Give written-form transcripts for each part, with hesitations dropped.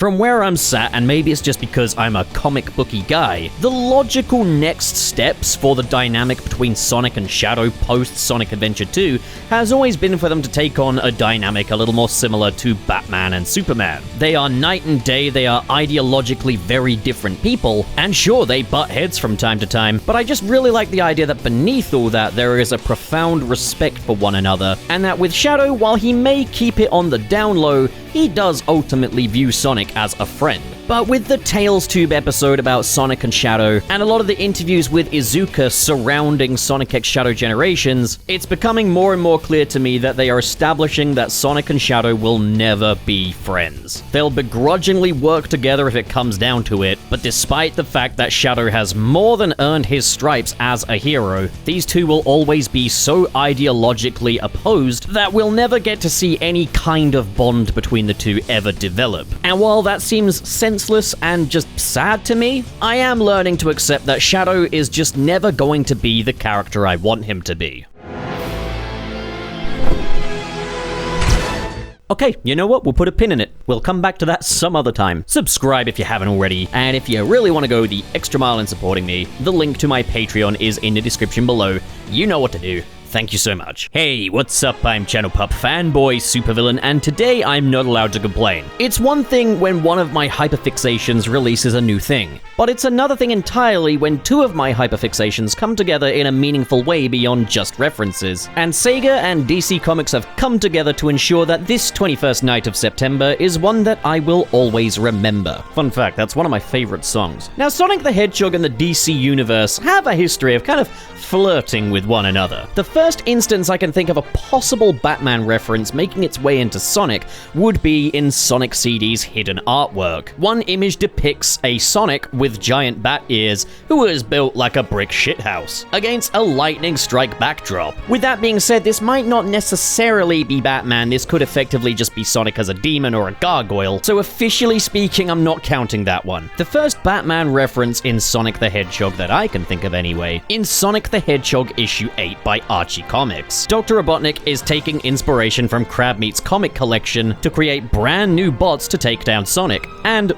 From where I'm sat, and maybe it's just because I'm a comic booky guy, the logical next steps for the dynamic between Sonic and Shadow post-Sonic Adventure 2 has always been for them to take on a dynamic a little more similar to Batman and Superman. They are night and day, they are ideologically very different people, and sure, they butt heads from time to time, but I just really like the idea that beneath all that, there is a profound respect for one another, and that with Shadow, while he may keep it on the down low, he does ultimately view Sonic as a friend. But with the Tales Tube episode about Sonic and Shadow, and a lot of the interviews with Iizuka surrounding Sonic X Shadow Generations, it's becoming more and more clear to me that they are establishing that Sonic and Shadow will never be friends. They'll begrudgingly work together if it comes down to it, but despite the fact that Shadow has more than earned his stripes as a hero, these two will always be so ideologically opposed that we'll never get to see any kind of bond between the two ever develop. And while that seems senseless and just sad to me, I am learning to accept that Shadow is just never going to be the character I want him to be. Okay, you know what? We'll put a pin in it. We'll come back to that some other time. Subscribe if you haven't already, and if you really want to go the extra mile in supporting me, the link to my Patreon is in the description below. You know what to do. Thank you so much. Hey, what's up? I'm Channel Pup Fanboy Supervillain, and today I'm not allowed to complain. It's one thing when one of my hyperfixations releases a new thing, but it's another thing entirely when two of my hyperfixations come together in a meaningful way beyond just references. And Sega and DC Comics have come together to ensure that this 21st night of September is one that I will always remember. Fun fact, that's one of my favorite songs. Now, Sonic the Hedgehog and the DC Universe have a history of kind of flirting with one another. The first instance I can think of a possible Batman reference making its way into Sonic would be in Sonic CD's hidden artwork. One image depicts a Sonic with giant bat ears who is built like a brick shithouse against a lightning strike backdrop. With that being said, this might not necessarily be Batman, this could effectively just be Sonic as a demon or a gargoyle, so officially speaking, I'm not counting that one. The first Batman reference in Sonic the Hedgehog that I can think of anyway, in Sonic the Hedgehog issue 8 by Archie Comics. Dr. Robotnik is taking inspiration from Crabmeat's comic collection to create brand new bots to take down Sonic, and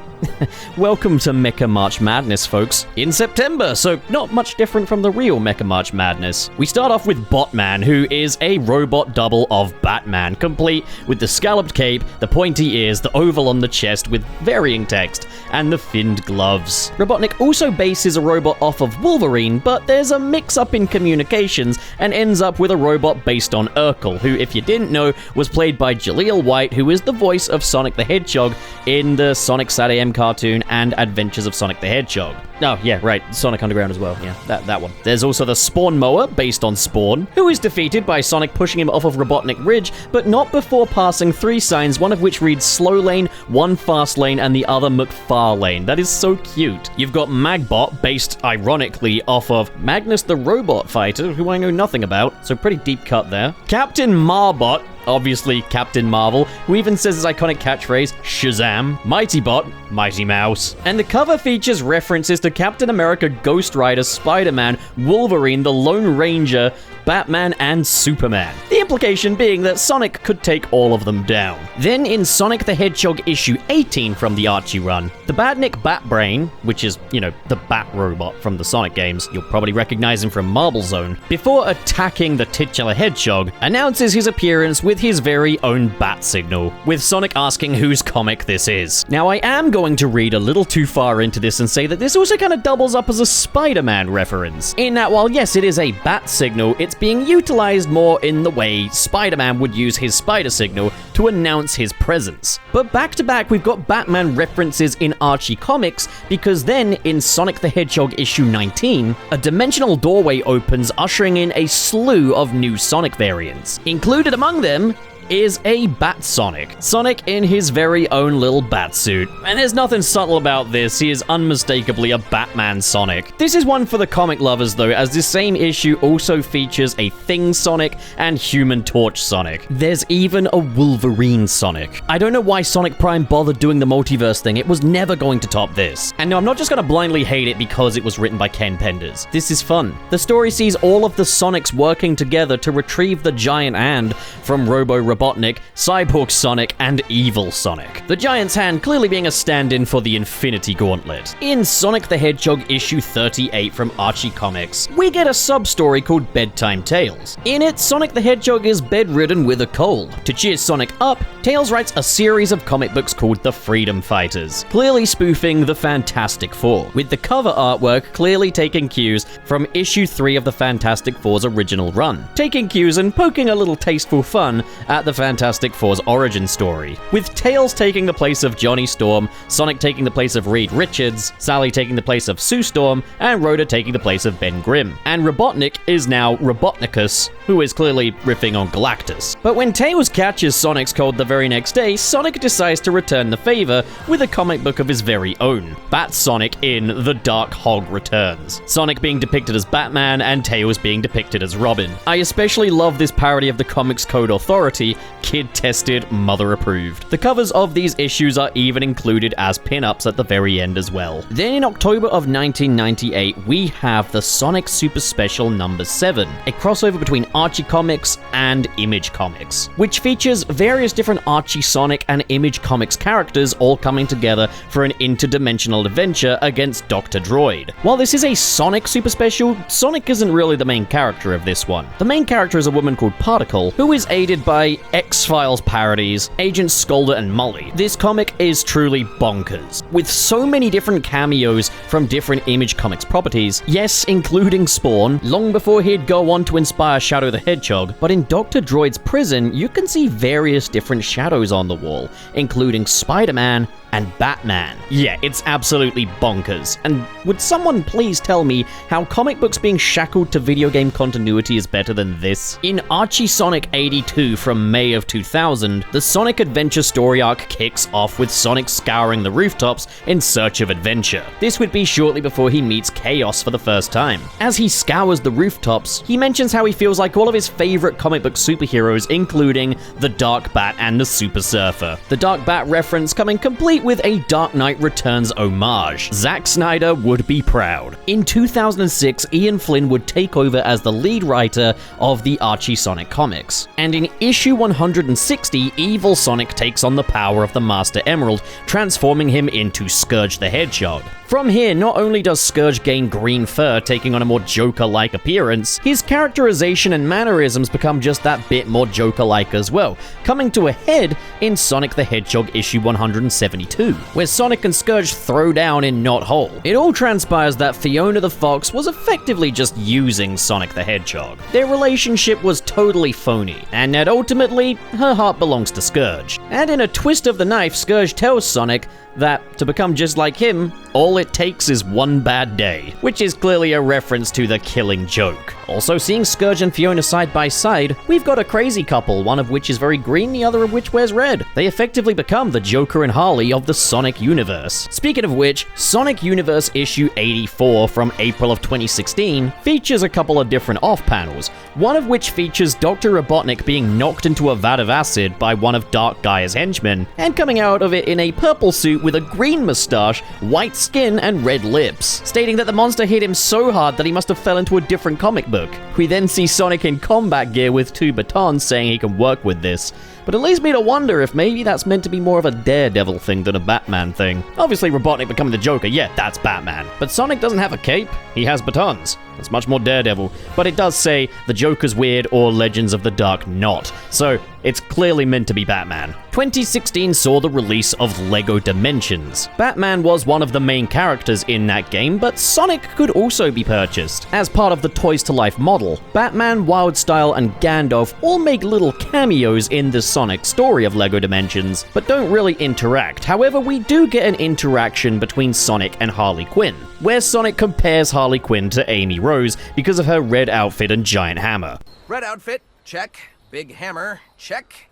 welcome to Mecha March Madness, folks, in September, so not much different from the real Mecha March Madness. We start off with Botman, who is a robot double of Batman, complete with the scalloped cape, the pointy ears, the oval on the chest with varying text, and the finned gloves. Robotnik also bases a robot off of Wolverine, but there's a mix-up in communications and ends up with a robot based on Urkel, who, if you didn't know, was played by Jaleel White, who is the voice of Sonic the Hedgehog in the Sonic SatAM cartoon and Adventures of Sonic the Hedgehog. Oh, yeah, right, Sonic Underground as well, yeah, that one. There's also the Spawn Mower, based on Spawn, who is defeated by Sonic pushing him off of Robotnik Ridge, but not before passing 3 signs, one of which reads Slow Lane, one Fast Lane, and the other McFar Lane. That is so cute. You've got Magbot, based, ironically, off of Magnus the Robot Fighter, who I know nothing about, so pretty deep cut there. Captain Marbot, obviously Captain Marvel, who even says his iconic catchphrase, Shazam, Mighty Bot, Mighty Mouse. And the cover features references to Captain America, Ghost Rider, Spider-Man, Wolverine, the Lone Ranger, Batman, and Superman. The implication being that Sonic could take all of them down. Then in Sonic the Hedgehog issue 18 from the Archie run, the Badnik Batbrain, which is, you know, the Bat robot from the Sonic games, you'll probably recognize him from Marble Zone, before attacking the titular Hedgehog, announces his appearance with his very own bat signal, with Sonic asking whose comic this is. Now, I am going to read a little too far into this and say that this also kind of doubles up as a Spider-Man reference, in that while yes, it is a bat signal, it's being utilized more in the way Spider-Man would use his spider signal to announce his presence. But back to back, we've got Batman references in Archie Comics, because then in Sonic the Hedgehog issue 19, a dimensional doorway opens, ushering in a slew of new Sonic variants. Included among them is a Bat Sonic. Sonic in his very own little bat suit. And there's nothing subtle about this, he is unmistakably a Batman Sonic. This is one for the comic lovers though, as this same issue also features a Thing Sonic and Human Torch Sonic. There's even a Wolverine Sonic. I don't know why Sonic Prime bothered doing the multiverse thing, it was never going to top this. And no, I'm not just gonna blindly hate it because it was written by Ken Penders. This is fun. The story sees all of the Sonics working together to retrieve the giant hand from Robo Robotnik, Cyborg Sonic, and Evil Sonic. The Giant's Hand clearly being a stand-in for the Infinity Gauntlet. In Sonic the Hedgehog issue 38 from Archie Comics, we get a sub-story called Bedtime Tales. In it, Sonic the Hedgehog is bedridden with a cold. To cheer Sonic up, Tails writes a series of comic books called The Freedom Fighters, clearly spoofing the Fantastic Four, with the cover artwork clearly taking cues from issue 3 of the Fantastic Four's original run, taking cues and poking a little tasteful fun at the Fantastic Four's origin story, with Tails taking the place of Johnny Storm, Sonic taking the place of Reed Richards, Sally taking the place of Sue Storm, and Rhoda taking the place of Ben Grimm. And Robotnik is now Robotnicus, who is clearly riffing on Galactus. But when Tails catches Sonic's cold the very next day, Sonic decides to return the favor with a comic book of his very own, Bat Sonic in The Dark Hog Returns, Sonic being depicted as Batman and Tails being depicted as Robin. I especially love this parody of the Comics Code Authority, kid-tested, mother-approved. The covers of these issues are even included as pin-ups at the very end as well. Then in October of 1998, we have the Sonic Super Special number 7, a crossover between Archie Comics and Image Comics, which features various different Archie, Sonic, and Image Comics characters all coming together for an interdimensional adventure against Dr. Droid. While this is a Sonic Super Special, Sonic isn't really the main character of this one. The main character is a woman called Particle, who is aided by X-Files parodies, Agents Scolder and Molly. This comic is truly bonkers, with so many different cameos from different Image Comics properties, yes, including Spawn, long before he'd go on to inspire Shadow the Hedgehog, but in Dr. Droid's prison, you can see various different shadows on the wall, including Spider-Man and Batman. Yeah, it's absolutely bonkers. And would someone please tell me how comic books being shackled to video game continuity is better than this? In Archie Sonic 82 from May of 2000, the Sonic Adventure story arc kicks off with Sonic scouring the rooftops in search of adventure. This would be shortly before he meets Chaos for the first time. As he scours the rooftops, he mentions how he feels like all of his favorite comic book superheroes, including the Dark Bat and the Super Surfer. The Dark Bat reference coming complete with a Dark Knight Returns homage. Zack Snyder would be proud. In 2006, Ian Flynn would take over as the lead writer of the Archie Sonic comics. And in issue 160, Evil Sonic takes on the power of the Master Emerald, transforming him into Scourge the Hedgehog. From here, not only does Scourge gain green fur, taking on a more Joker-like appearance, his characterization and mannerisms become just that bit more Joker-like as well, coming to a head in Sonic the Hedgehog issue 172, where Sonic and Scourge throw down in Knot Hole. It all transpires that Fiona the Fox was effectively just using Sonic the Hedgehog. Their relationship was totally phony, and that ultimately, her heart belongs to Scourge. And in a twist of the knife, Scourge tells Sonic that to become just like him, all it takes is one bad day, which is clearly a reference to The Killing Joke. Also, seeing Scourge and Fiona side by side, we've got a crazy couple, one of which is very green, the other of which wears red. They effectively become the Joker and Harley of the Sonic universe. Speaking of which, Sonic Universe issue 84 from April of 2016 features a couple of different off-panels, one of which features Dr. Robotnik being knocked into a vat of acid by one of Dark Gaia's henchmen, and coming out of it in a purple suit with a green mustache, white skin, and red lips, stating that the monster hit him so hard that he must have fell into a different comic book. We then see Sonic in combat gear with 2 batons saying he can work with this, but it leads me to wonder if maybe that's meant to be more of a Daredevil thing than a Batman thing. Obviously, Robotnik becoming the Joker, yeah, that's Batman. But Sonic doesn't have a cape, he has batons. That's much more Daredevil. But it does say The Joker's Weird or Legends of the Dark Knot, so it's clearly meant to be Batman. 2016 saw the release of LEGO Dimensions. Batman was one of the main characters in that game, but Sonic could also be purchased. As part of the Toys to Life model, Batman, Wildstyle, and Gandalf all make little cameos in the Sonic story of LEGO Dimensions, but don't really interact. However, we do get an interaction between Sonic and Harley Quinn, where Sonic compares Harley Quinn to Amy Rose because of her red outfit and giant hammer. Red outfit, check. Big hammer, check.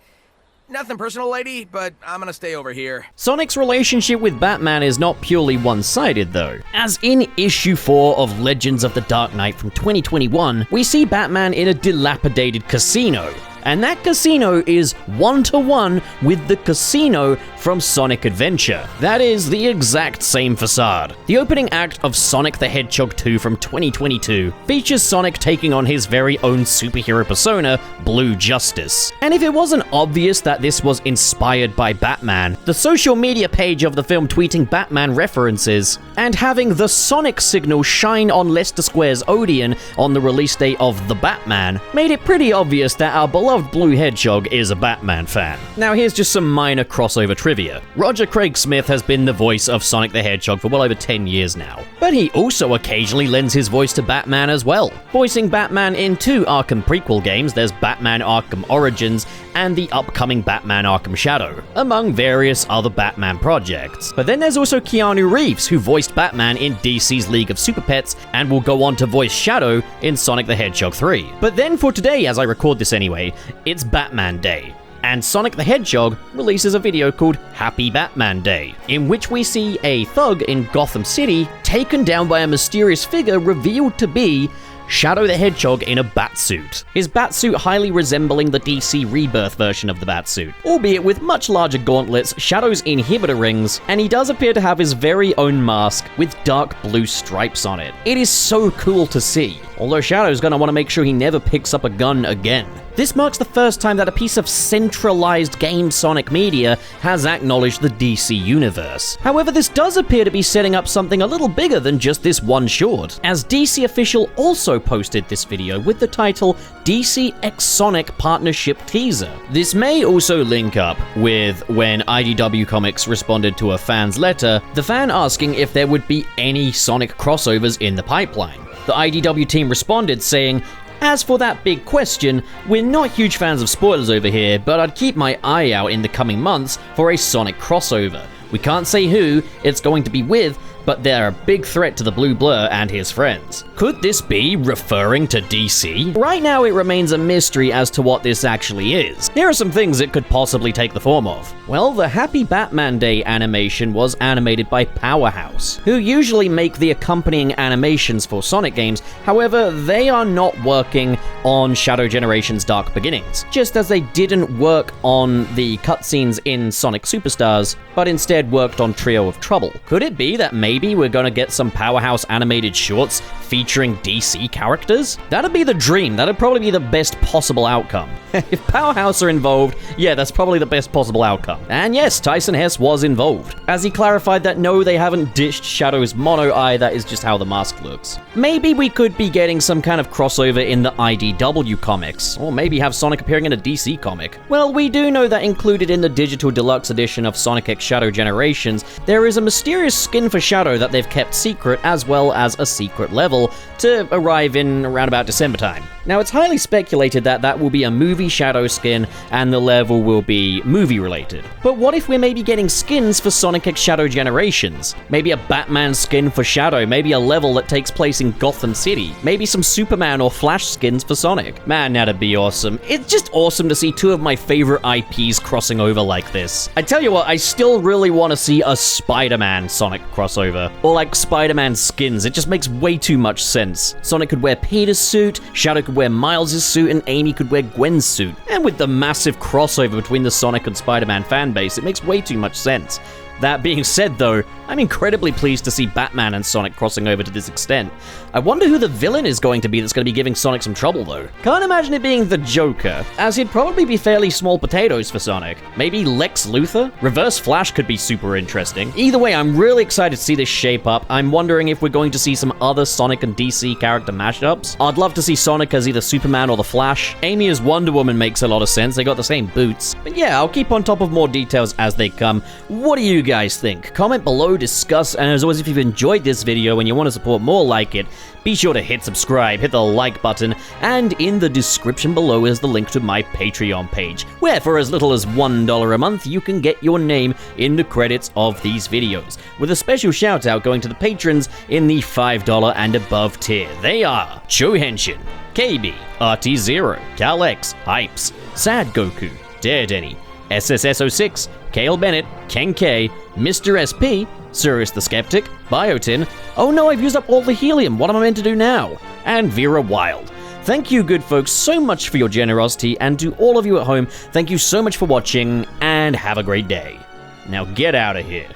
Nothing personal, lady, but I'm gonna stay over here. Sonic's relationship with Batman is not purely one-sided, though. As in issue 4 of Legends of the Dark Knight from 2021, we see Batman in a dilapidated casino. And that casino is one-to-one with the casino from Sonic Adventure. That is the exact same facade. The opening act of Sonic the Hedgehog 2 from 2022 features Sonic taking on his very own superhero persona, Blue Justice. And if it wasn't obvious that this was inspired by Batman, the social media page of the film tweeting Batman references, and having the Sonic signal shine on Leicester Square's Odeon on the release date of The Batman, made it pretty obvious that our beloved Blue Hedgehog is a Batman fan. Now here's just some minor crossover trivia. Roger Craig Smith has been the voice of Sonic the Hedgehog for well over 10 years now, but he also occasionally lends his voice to Batman as well, voicing Batman in 2 Arkham prequel games. There's Batman Arkham Origins and the upcoming Batman Arkham Shadow, among various other Batman projects. But then there's also Keanu Reeves, who voiced Batman in DC's League of Super Pets and will go on to voice Shadow in Sonic the Hedgehog 3. But then for today, as I record this anyway, it's Batman Day, and Sonic the Hedgehog releases a video called Happy Batman Day, in which we see a thug in Gotham City taken down by a mysterious figure revealed to be Shadow the Hedgehog in a batsuit. His batsuit highly resembling the DC Rebirth version of the batsuit, albeit with much larger gauntlets, Shadow's inhibitor rings, and he does appear to have his very own mask with dark blue stripes on it. It is so cool to see, although Shadow's gonna want to make sure he never picks up a gun again. This marks the first time that a piece of centralized game Sonic media has acknowledged the DC universe. However, this does appear to be setting up something a little bigger than just this one short, as DC Official also posted this video with the title DC X Sonic Partnership Teaser. This may also link up with when IDW Comics responded to a fan's letter, the fan asking if there would be any Sonic crossovers in the pipeline. The IDW team responded saying, "As for that big question, we're not huge fans of spoilers over here, but I'd keep my eye out in the coming months for a Sonic crossover. We can't say who it's going to be with, but they're a big threat to the Blue Blur and his friends." Could this be referring to DC? Right now it remains a mystery as to what this actually is. Here are some things it could possibly take the form of. Well, the Happy Batman Day animation was animated by Powerhouse, who usually make the accompanying animations for Sonic games. However, they are not working on Shadow Generations Dark Beginnings, just as they didn't work on the cutscenes in Sonic Superstars, but instead worked on Trio of Trouble. Could it be that maybe we're gonna get some Powerhouse animated shorts featuring DC characters? That'd be the dream. That'd probably be the best possible outcome. If Powerhouse are involved, yeah, that's probably the best possible outcome. And yes, Tyson Hesse was involved, as he clarified that no, they haven't ditched Shadow's mono eye, that is just how the mask looks. Maybe we could be getting some kind of crossover in the IDW comics, or maybe have Sonic appearing in a DC comic. Well, we do know that included in the digital deluxe edition of Sonic X Shadow Generations, there is a mysterious skin for Shadow that they've kept secret, as well as a secret level to arrive in around about December time. Now, it's highly speculated that that will be a movie Shadow skin, and the level will be movie related. But what if we're maybe getting skins for Sonic X Shadow Generations? Maybe a Batman skin for Shadow, maybe a level that takes place in Gotham City, maybe some Superman or Flash skins for Sonic. Man, that'd be awesome. It's just awesome to see 2 of my favorite IPs crossing over like this. I tell you what, I still really want to see a Spider-Man Sonic crossover, or like Spider-Man skins. It just makes way too much sense. Sonic could wear Peter's suit, Shadow could wear Miles' suit, and Amy could wear Gwen's suit. And with the massive crossover between the Sonic and Spider-Man fanbase, it makes way too much sense. That being said, though, I'm incredibly pleased to see Batman and Sonic crossing over to this extent. I wonder who the villain is going to be that's going to be giving Sonic some trouble, though. Can't imagine it being the Joker, as he'd probably be fairly small potatoes for Sonic. Maybe Lex Luthor? Reverse Flash could be super interesting. Either way, I'm really excited to see this shape up. I'm wondering if we're going to see some other Sonic and DC character mashups. I'd love to see Sonic as either Superman or the Flash. Amy as Wonder Woman makes a lot of sense. They got the same boots. But yeah, I'll keep on top of more details as they come. What do you guys think? Comment below, discuss, and as always, if you've enjoyed this video and you want to support more like it, be sure to hit subscribe, hit the like button, and in the description below is the link to my Patreon page, where for as little as $1 a month, you can get your name in the credits of these videos, with a special shout out going to the patrons in the $5 and above tier. They are Cho Henshin, KB, RT0, Cal-X, Hypes, Sad Goku, Daredeni, SSS06, Kale Bennett, Ken K, Mr. SP, Sirius the Skeptic, Biotin, oh no, I've used up all the helium, what am I meant to do now? And Vera Wild. Thank you, good folks, so much for your generosity, and to all of you at home, thank you so much for watching, and have a great day. Now get out of here.